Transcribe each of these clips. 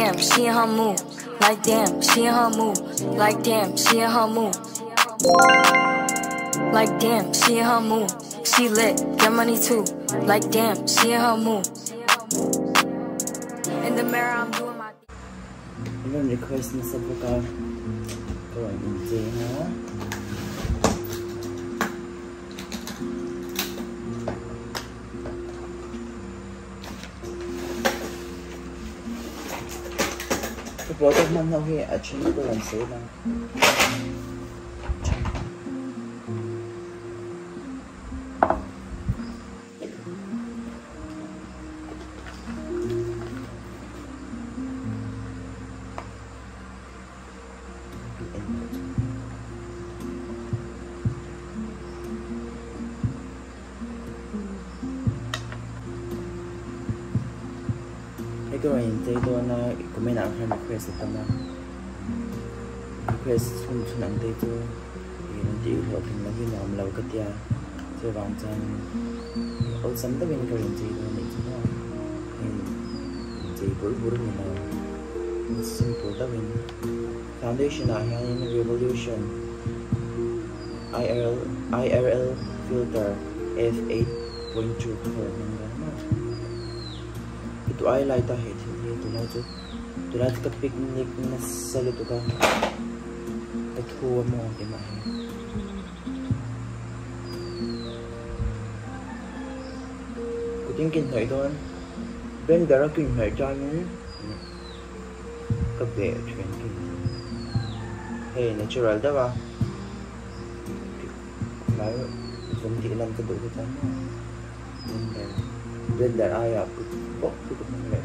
damn, she in her mood. Like damn, she in her mood. Like damn, she in her mood. Like damn, she in her mood. She lit, get money too. Like damn, she in her mood. In the mirror, I'm doing my thing. Even request na sa buka. Go on Inchei ha. Product man now here actually go and say now. Cái Inchei đó na có mấy nào hay request được không? Request xuống nặng đây thôi, thì nó chỉ họ thì nó như nào lâu cái tia, rồi vòng chân, ở sắm tới bên cái Inchei đó này chứ không? Inchei buru như nào? Simple tới bên foundation là hay Revolution IRL filter f8.2 color itu ay light ahead itu na jo tu na ka picnic na salo to ka athuwa mo ke ma he kuting kin thoi don ben gara kin thoi cha ni ka be chen kin hey natural da ba mai zum ti lam ka do ka cha blender ay up bok tu ko mang lại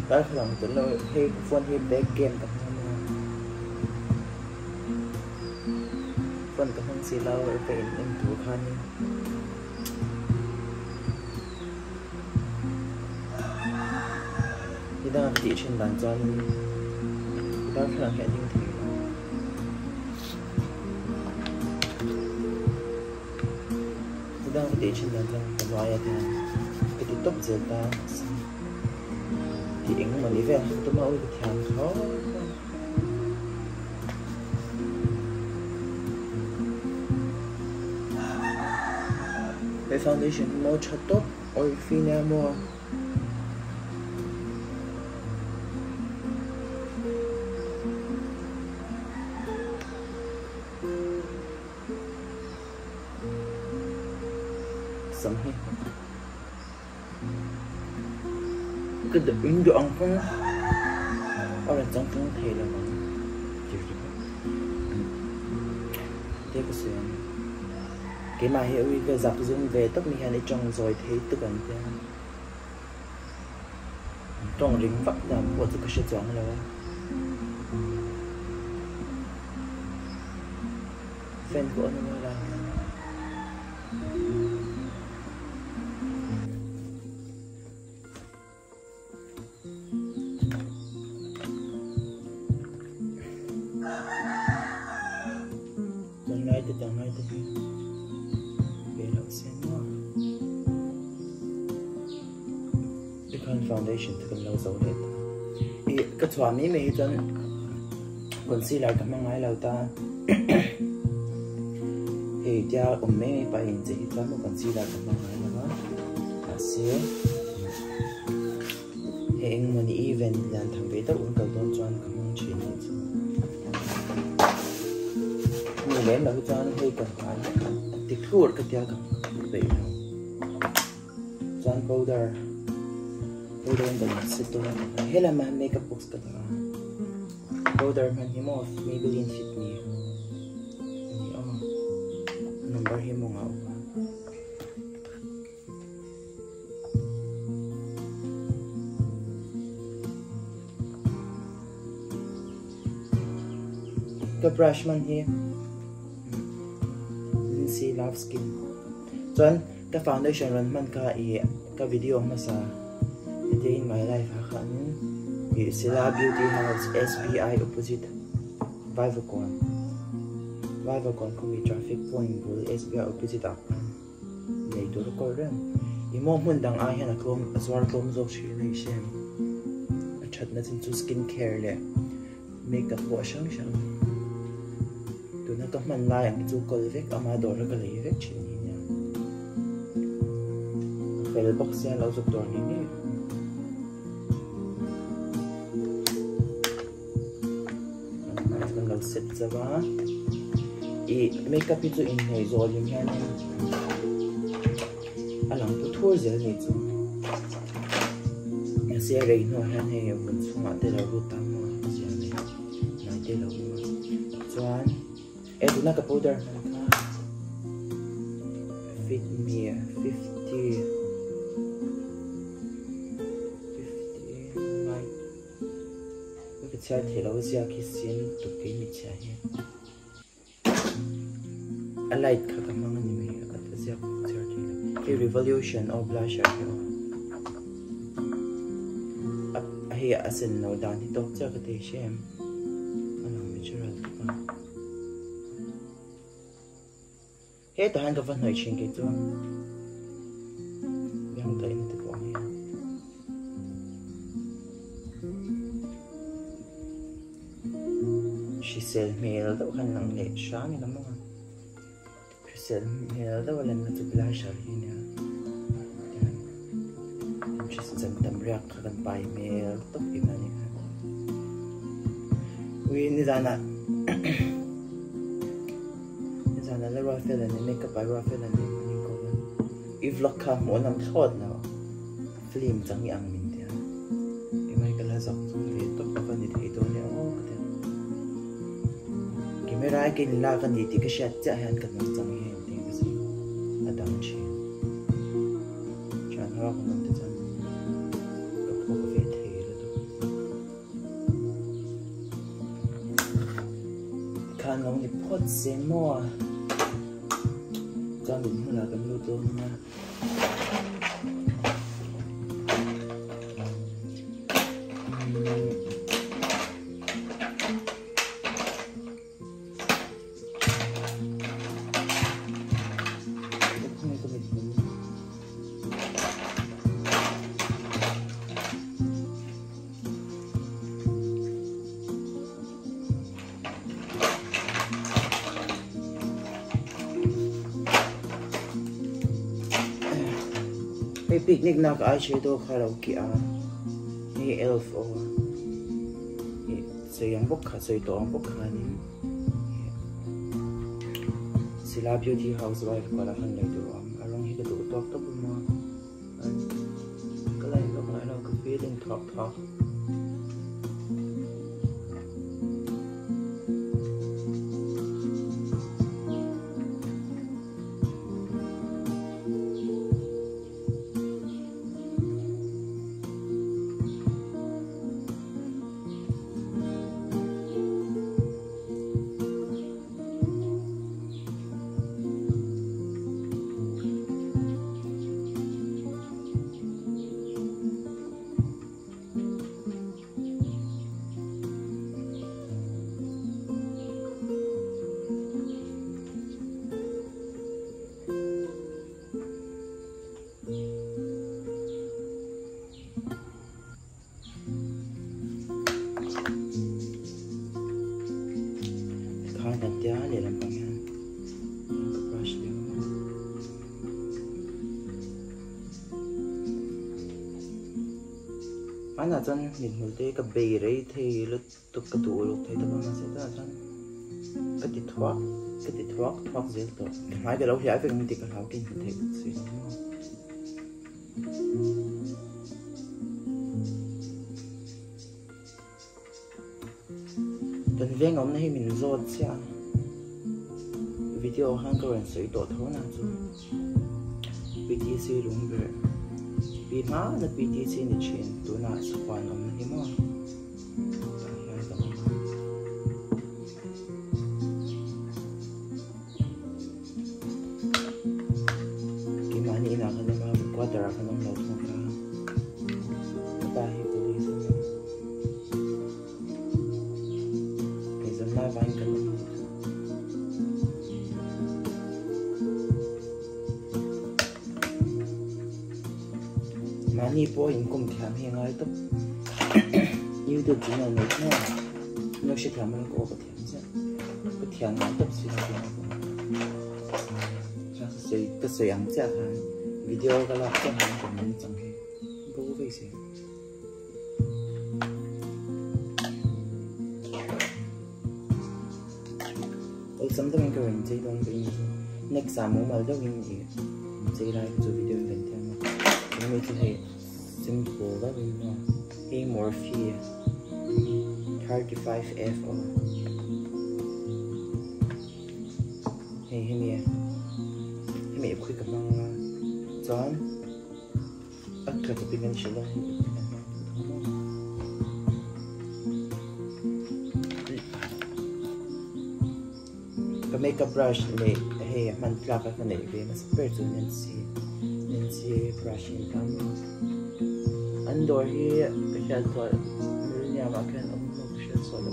đó là tính là hay phone hay bé game tập phone tập không xí lâu ở bên em thủ khăn đang đi trên bàn chân, đang khởi hiện những thứ. Đang đi trên bàn chân, còn loại là cái tiếp tục giờ ta thì những mà đi về tôi mau đi thang khó. Cái foundation màu chất tốt, ôi phi nha mua. Cái được ứng dụng không? Ở trong trong thể là bằng chịu chịu thế có sự cái mà hiểu về dập dung về tóc mi hay trong rồi thấy tức là thế trong rừng vắt là một cái sự chọn là fan của nó là chẳng nói tới về lậu sen nó cái con foundation thì cần lâu dấu hết thì cái thỏa mỹ mình chân còn xí lại cảm ơn ai lâu ta thì cha ổn mấy bài hình gì ta một còn xí lại cảm ơn ai nữa là xíu thì anh muốn đi event làm thằng về tao uống cầu tôn choan cảm ơn chuyện này lén là cho nó hơi cần phải thì thua cái tia cần bị John powder cần sẽ tôi hết là mà makeup box cái đó powder mà hiếm một Maybelline Fit Me number hiếm một ngầu cái brush man hiếm Love Skin. Chuan cái foundation ran man ka i ka video ma sa a day in my life ha khan Sila Beauty House SBI opposite Vivacon kung traffic point bul SBI opposite up nei tur ko ren imo mun dang ai han aklom azwar klom zok shi nei shem a chat na chin chu skin care le makeup bo shang tu na ka man lai ang chu kol vek ama dor ka le vek chin ni nya fel box ya lo zok dor ni ni kan lo set zawa makeup itu Inchei volume yan alang tu thua zel ni chu ya se rei no han he bun chunga te lo ru tam ma sia ne nai te lo ma chuan e tu na ka powder na ka fit me 50 right cái cha thì lo sia ki sin tu ke mi cha he a light ka kamang ni me ka ta sia cái revolution of blusher hay asin no dan thì tốt cho cái thể xem anh làm natural mà hết toàn cái phần này chuyện cái chỗ yang thấy nó được không nhỉ she said mail đâu khăn nặng lệ sáng như lắm không she said mail đâu lần nó chụp blusher như nèฉันทำเรื่องกันไปเมลตกอีกแล้วนี่ครับนี่จานะแล้วรอเฟลนี่ไม่ก็ไปรอเฟลนี่มันก็ว่าอีฟล็อกค่ะหมดน้ำทอดแล้วฟิล์มจังยังมินเดียไม่ก็แล้วสองทุ่มเวทตกกับวันนี้ที่ตัวเนี่ยโอ้ก็เดี๋ยวกินไม่ได้กินลากันดีที่ก็เช็ดจะหันกันมันจังเห็นที่ก็สิอดัมชีฉันรอกันตั้งแต่看我你破什么啊？咱们后来跟路多吗？picnic nak eyeshadow karaoke ni elf o sayang bok kha say to ang bok kha ni Sila Beauty House wife ko la han lai do arong hi ka do talk to mo kalai ko ma no ka feeling talk để làm bằng cái brush đều anh là chân nhìn một cái bề đấy thì lúc tôi cái tủ lúc thấy tôi nó sẽ rất là chân cái tịt thoát dễ tốt hai cái lâu thì ai phải mình tịt cái háo kinh thể xí tuần viên ông này mình rốt chứ video hang cái人水多头那种 BTC 龙边比嘛那 BTC 的钱都拿去还我们的嘛gimana ini nak kena buat darah kena laut muka kita hipolis mani po in kum thiam he ngai to YouTube channel này nó sẽ thiam nó có cái thiam chứ cái thiam nó tập xí ra cái sợi ăn chắc hàng video cái là cái hàng của mình chẳng hề vô vậy gì ở trong đó mình cái hình chơi đông bên next time mà đâu mình gì chơi lại cái video mình theo mà mình chỉ hay simple đó mình mà hey morphia 35F hey mẹ khui cặp băng John ắt cả tập bên sửa lại cái makeup brush này hey mình làm cái này về mà spray cho nên si brushing cam anh đôi hi cái thôi nhà mà cái ông nó sẽ solo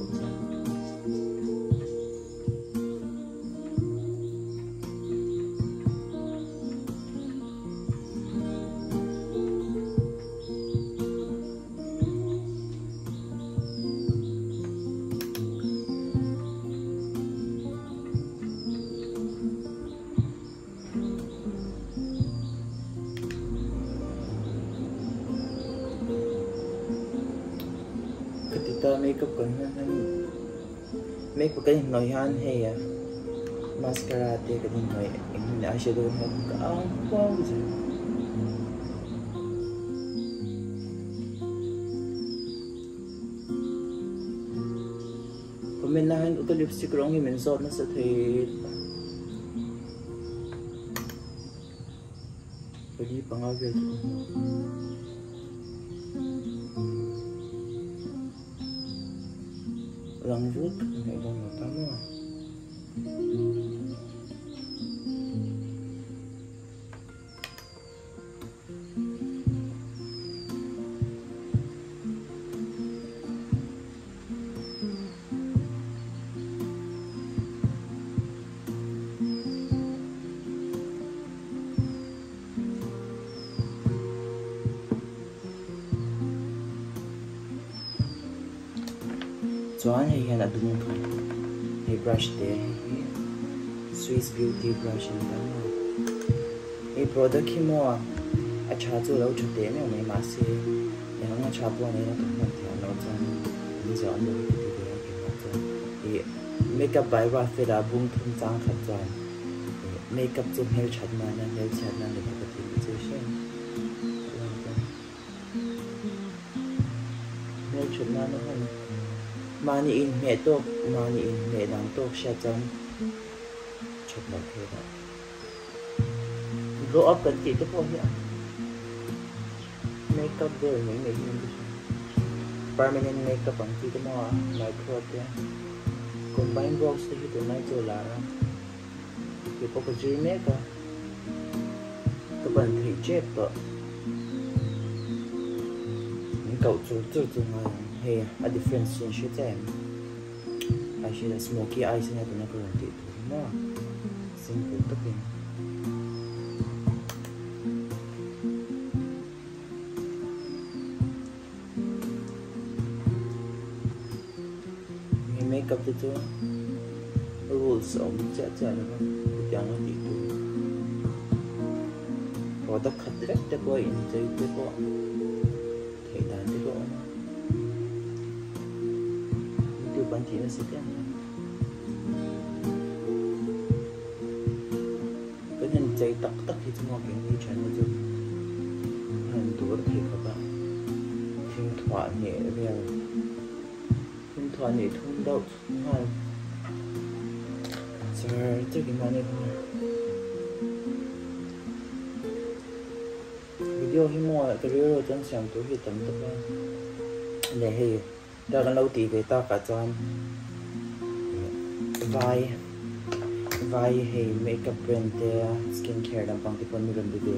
makeup kan makeup kan noi han he ya mascara te kan noi in eyeshadow ha ka wow je comment na han uto lipstick rong hi men sot na sa the pagi pangagal lang vút này còn là tắm à Chuan hei hian a dung thun hei brush te Swiss Beauty brush in ta hei product hi mo a cha chu lo thu te me mai ma se e hang a cha po nei na kan thian lo chan ni zo an lo ti te an ke ma chan e makeup by Rafa bung thun chang khat chan makeup chu hel chat na le ka ti che shen hel chat na han mani in mẹ đang tốt sẽ chấm chụp lại thế đó grow up cần chị cái phong hiện makeup rồi những người như permanent makeup bằng chị cái mỏ micro thế combine box thì tụi này cho là thì có cái gì makeup các bạn thì chết rồi những cậu chủ mà hey, a difference in shit em. I should smoky eyes na to na ko lang dito. No. Simple to pin. May makeup dito. Rules of cha na ko. Kaya nga dito. Product cut direct ko Inchei ko. Thailand ko. Bạn chỉ là sự kiện cái nhân chạy tắc thì chúng ta kiến đi chân nó chung hành tố thì các bạn thỉnh thoảng nhẹ về thỉnh thoảng nhẹ thun đậu hành giờ chơi cái màn này video hi mua cái video chân sáng tối thì tầm tập để hi đã gần lâu thì về ta cả chọn vai hay makeup brand te skincare dan pang tipon mi gandu de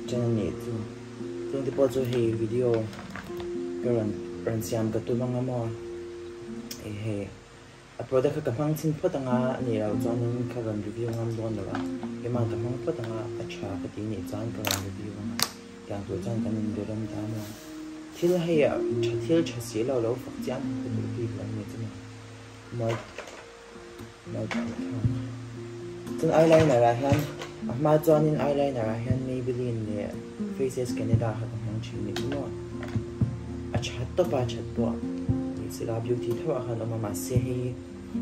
channel ni tu tung tipo cho hay video karon siam ka tu mga mo he a product ka pang chin photanga ni ra chon karon review ngam don la ke mang ka pang photanga a cha ka ti ni chan karon review ngam càng tuổi chân cái mình được làm ta mà thiếu hay à thiếu chặt xí lâu lâu phát triển cái tuổi đi là như thế này mới chân eyeliner là hen mà cho nên eyeliner là hen Maybelline nè Faces Canada hat hàng chữ này đúng không chặt to ba chặt to sẽ là beauty thua hàng mà sẽ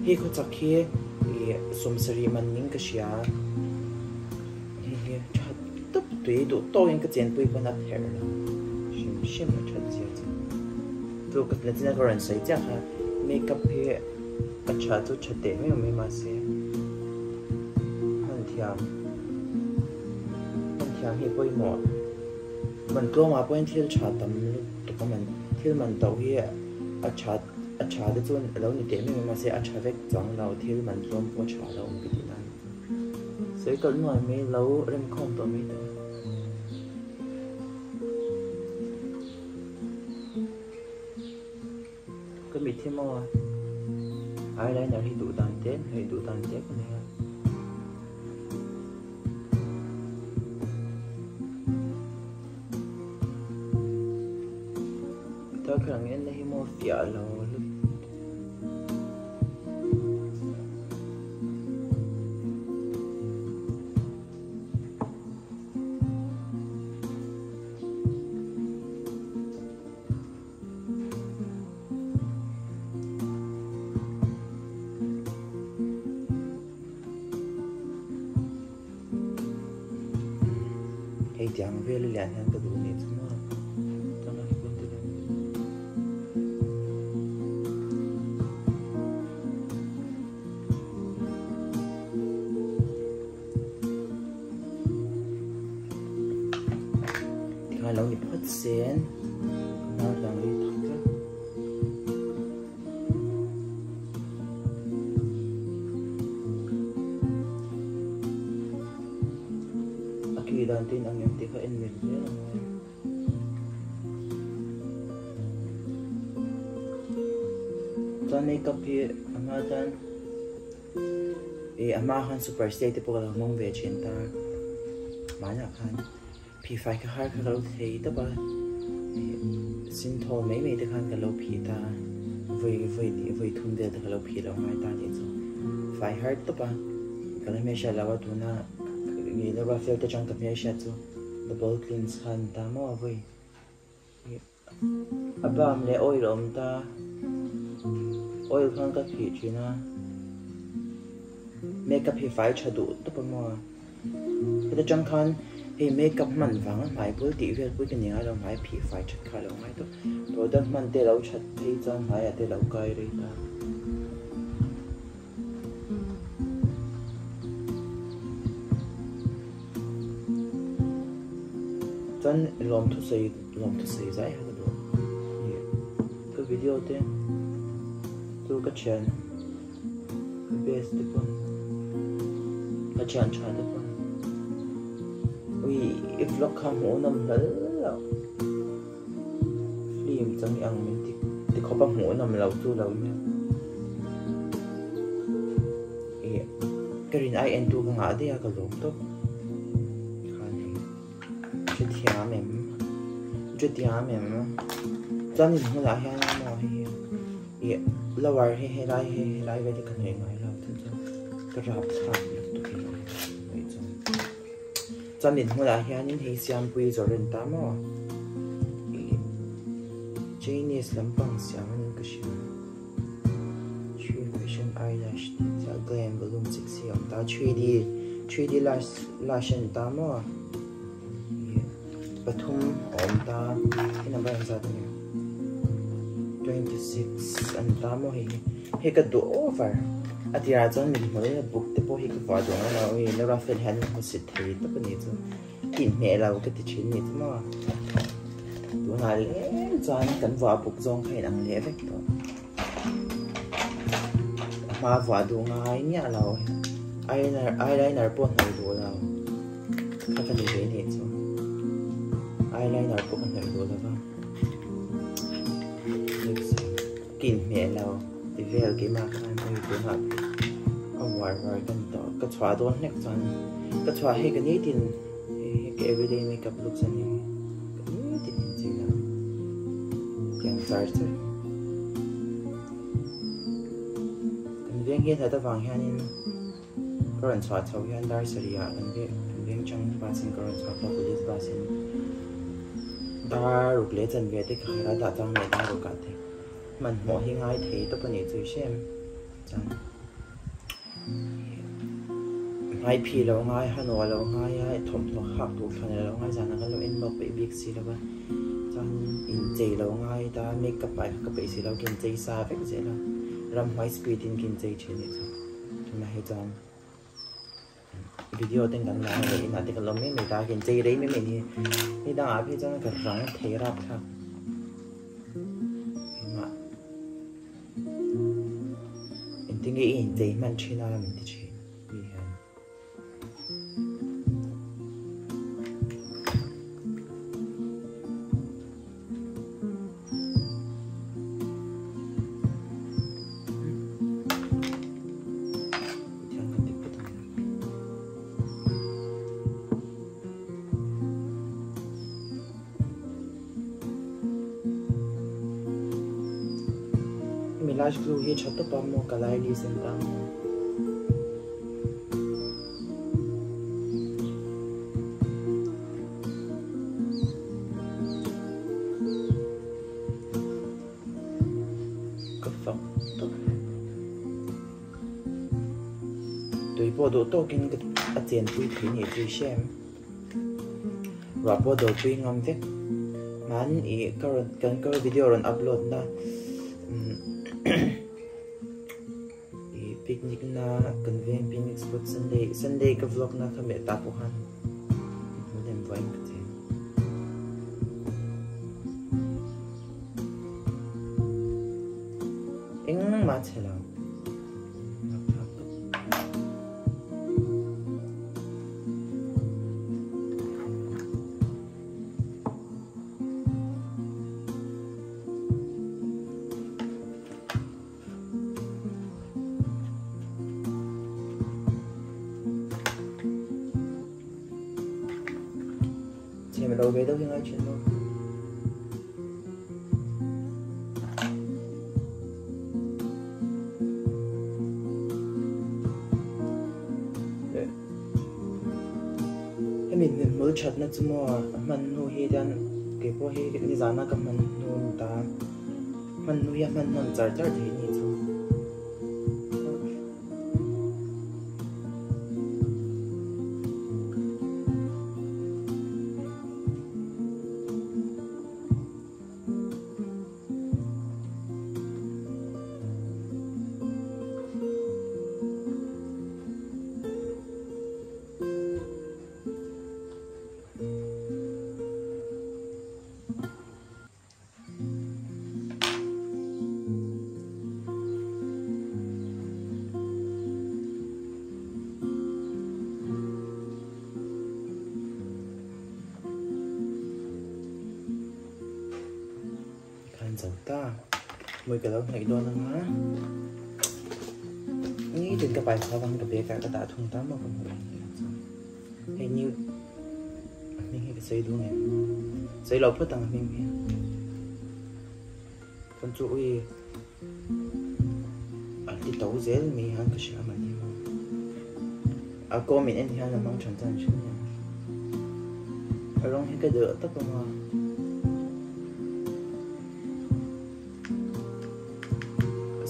hi có chắc khi sum sari man ning cái gì à hi chặt to tuổi độ to những cái chuyện bụi bẩn hết rồi xem mà chặt gì tôi cái lần này có人谁讲哈 makeup hi chặt to chặt để mấy mà sẽ hơn thiam hi bụi mỏ mình có mà bụi thiel chặt tầm lúc tụi mình thiel mình tàu hi chặt để cho lâu như thế mình mà sẽ chặt vết giống lâu thiel mình cho có chặt lâu cái gì này sẽ có nói mấy lâu em không tao mấy đó cái bị thêm mò eyeliner thì đủ tàn chết cái này tao khả năng em này mò phía lâu hay tiếng về là liền hàng cái đồ này chứ mà tao nói cái vấn đề thì hai lâu thì bắt sen nó là đi thật đó khi đầu tiên anh em thì phải in mình nhé cho nên copy ama tan ama han super stay thì bộ là mong về trên ta mà nhạc han thì phải cái hai cái lâu thì đó ba xin thôi mấy cái han cái lâu thì ta với thun về cái lâu thì lâu mai ta thì phải hết đó ba cái này mới sẽ là what na nghĩ là ba filter trong tập này sẽ cho double cleanse han ta mà với abam le oil om ta oil khang ka phi china makeup hi phải cha đủ to mà cái trong khan hi makeup man vàng mai bul ti vel bul cái nhà lo mai phi phải chat kha lo mai to product man te lo chat thi chan mai te lo kai ri ta chân lom thu xây giải hết rồi cái video thế tôi cái channel cái base thế con cái channel thế con ui vlog không muốn nằm lâu phim chẳng ăn mình thì khó bằng muốn nằm lâu tu lâu nha cái riêng ai ăn tu cái ngã đi cái lốm tốt chuyện tiếng mềm cho nên không là hay mà hay lâu rồi hay lại về cái này ngay là cái rap sạc được tụi nó cho nên không là hay những thì xem bây giờ lên tám mà Chinese làm bằng xem cái gì Fusion eyelash thì glam balloon sexy ông ta 3D lash tám mà Batum om ta cái number anh sao nhỉ 26 anh ta mo hi cái đồ over à thì ra cho mình mới book để bố hi cái vài đồ nó rồi nó ra phần hành nó sẽ thấy tất cả những thứ kỹ mẹ là cái chuyện này mà đồ này lên cho anh cần vào book zone hay năng lẽ vậy đó mà vào đồ ngay nhá là eyeliner bốn này đồ là các cái gì này chứ eyeliner của mình là đồ đó kín mẹ nào thì về cái mà anh thấy cũng hợp ông ngoài cái đó cái xóa đó next one cái xóa hay cái này thì cái everyday makeup look này tiếng charger cần viên kia thấy ta vàng hiện in current chart sau hiện dar seria cần viên trong ba sinh current chart và police ba sinh dar rục lệ chân về thì khai ra đã tăng này ta rục cả thế mình mỗi khi ngay thấy tôi vẫn nhớ chơi xem chẳng ngay phi lâu ngay hà nội lâu ngay thủng thủng khạc thuộc phần lâu ngay rằng là cái lâu in bọc bị big xí đâu vậy chẳng Inchei lâu ngay ta make up bài các bạn xí lâu Inchei xa vậy cái gì đâu ram high speed in Inchei trên này chúng ta hay chọn video tên gần là vậy là tên lâu mấy người ta Inchei đấy mấy mình thì đang ở phía trong cái răng thấy ra thật mà em nghĩ Inchei mình chỉ là mình chỉ Milash glue ये छत पर मो कलाई दी सिंता कफ़ तो ये पौधों तो किन के अत्यंत हुई थी नहीं थी शेम रापो दो भी ngắm thế man ये कर video run upload ना picnic na convene picnic spot Sunday ka vlog na kami tapuhan modem vine kasi ing match lang mình đâu về đâu nhưng ai chuyện đâu mình mới chặt nó chứ mà mình nuôi hết đan cái bộ hết cái giá nó cầm mình nuôi ta mình nuôi mình chặt chặt thì như thế dầu ta mười cái lâu này đôi năng á nghĩ đến cái bài khó văn đặc biệt cả cái tạ thùng tám mà còn một hay như mình hay cái xây đúng này xây lâu phất tăng mình con chú ý ở đi tấu dễ mình ăn cái gì mà đi mà à cô mình ăn thì ăn là mong chẳng chẳng chứ nha ở trong cái đỡ tất cả mà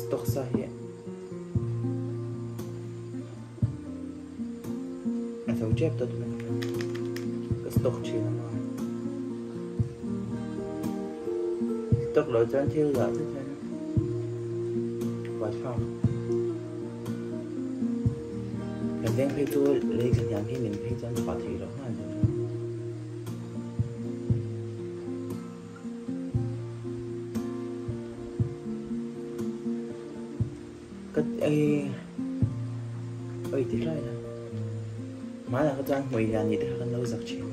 stock sahi atau jeb tu cái stock chi mà stock loại chân thiếu là thế này quá không cái tiếng phải tu lấy cái dạng khi mình phải chân thoát thì đó là cái thì lại là má là cái trang mùi là như thế là lâu giặc chuyện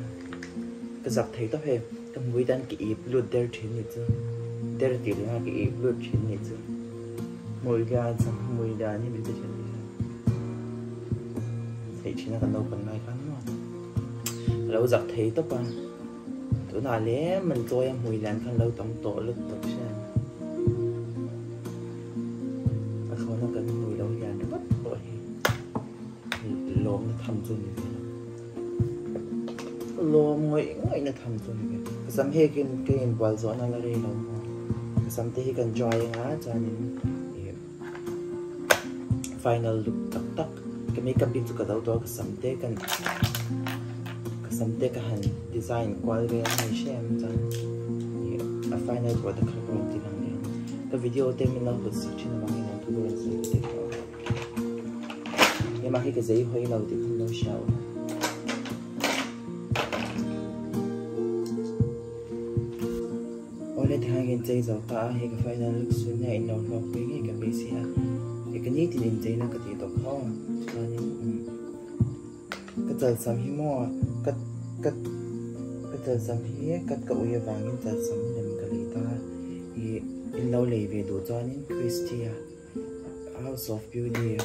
cái giặc thấy tao hề cái mùi đan cái ịp luôn đeo chuyện như thế đeo thì là cái ịp luôn chuyện như thế mùi ga xong mùi đan như bây giờ chuyện như thế thấy chuyện là cái lâu còn lại khá mà lâu giặc thấy tao tụi nào lẽ mình tôi em hồi làm khăn lâu tổng tổ lực tập xem và khó nó cần hồi lâu dài nó bắt rồi lôm nó thầm chung như thế lôm ngồi nó thầm chung như thế sắm hết cái bal gió nó là đây đâu sắm tới cần dry ngá cho nên final look tak tak cái makeup pin cho cái đầu đó cái sắm tới cái hình design quality này xem cho a final product không thì năng lượng cái video tên mình làm được sự chỉ là bằng những thứ đồ gì để nhưng mà khi cái giấy hơi lâu thì không lâu sau oleh hai cái giấy dầu ta hay cái final look xuân này nó lọc với cái basic cái này thì đến giấy là cái gì đó không cái giờ sắm hi mua cái giờ sắm hi cái uya vàng cái giờ sắm nem cái này ta thì in lâu lấy về đồ cho nên Christia House of Beauty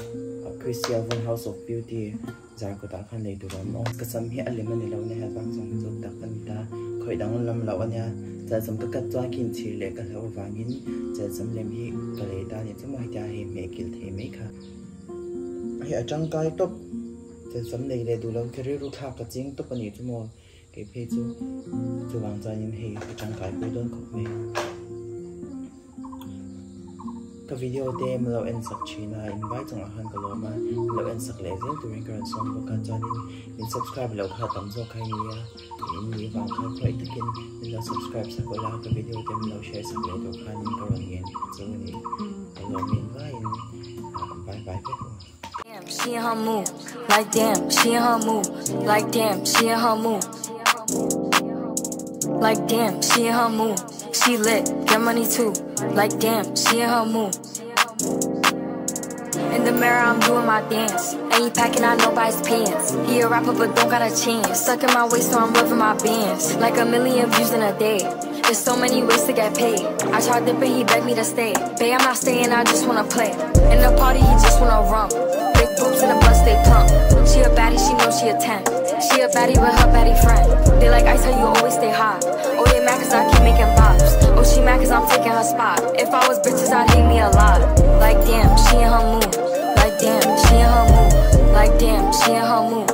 Christia Von House of Beauty giờ có ta khăn lấy đồ đó cái sắm hi anh mình lâu này vàng xong rồi đặt cái ta khởi đang làm lâu anh nha giờ sắm cái cho kinh chỉ lấy cái lâu vàng in giờ sắm nem hi cái này ta thì chúng ta hay hay mấy kiểu thế mấy khác hi ở trong cái topจะสำเร็จเลยดูแล้วแค่เรื่องรูปภาพกับจริงตัวปนิทุกโมเก็บเพจจะวางใจยังให้จังกายไปโดนขบเมย์กับวิดีโอเต็มเราเอ็นสักชีน่าอินไว้จังอาหารกับเรามาเราเอ็นสักเลเซนตัวเองก็ส่งบอกกันจานินอิน subscribe เราขาดต่ำโซ่ใครเนี่ยอินมีบางครั้งใครตะกินอินเรา subscribe สักเวลากับวิดีโอเต็มเราแชร์สักเลตัวใครนี่ก็รังเงินจนนี้เรามีไว้บายบายไปShe in her mood, like damn, she in her mood, like damn, she in her mood, like damn, she in her mood, she lit, get money too, like damn, she in her mood. In the mirror, I'm doing my dance. Ain't packing out nobody's pants. He a rapper, but don't got a chance. Stuck in my waist, so I'm loving my bands. Like 1 million views in a day. There's so many ways to get paid. I tried dipping, he begged me to stay. Babe, I'm not staying, I just wanna play. In the party, he just wanna rump. Big boobs in the bus, they plump. She a baddie, she knows she a 10. She a baddie with her baddie friend. They like ice, how you always stay hot. Oh, they mad cause I keep making bops. Oh, she mad cause I'm taking her spot. If I was bitches, I'd hate me a lot. Like damn, she in her mood. Like damn, she in her mood. Like damn, she in her mood.